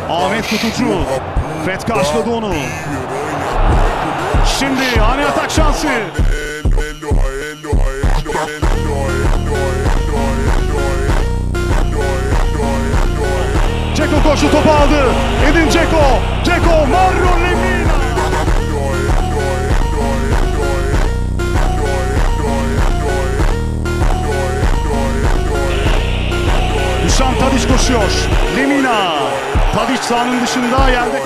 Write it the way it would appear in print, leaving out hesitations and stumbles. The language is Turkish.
Ahmet Kutucu. Fred karşıladı onu. Şimdi ani atak şansı. Dzeko koştu, topu aldı. Edin Dzeko. Dzeko, Mario Lemina. Dušan Tadić koşuyor. Lemina. Tadić sahanın dışında yerde.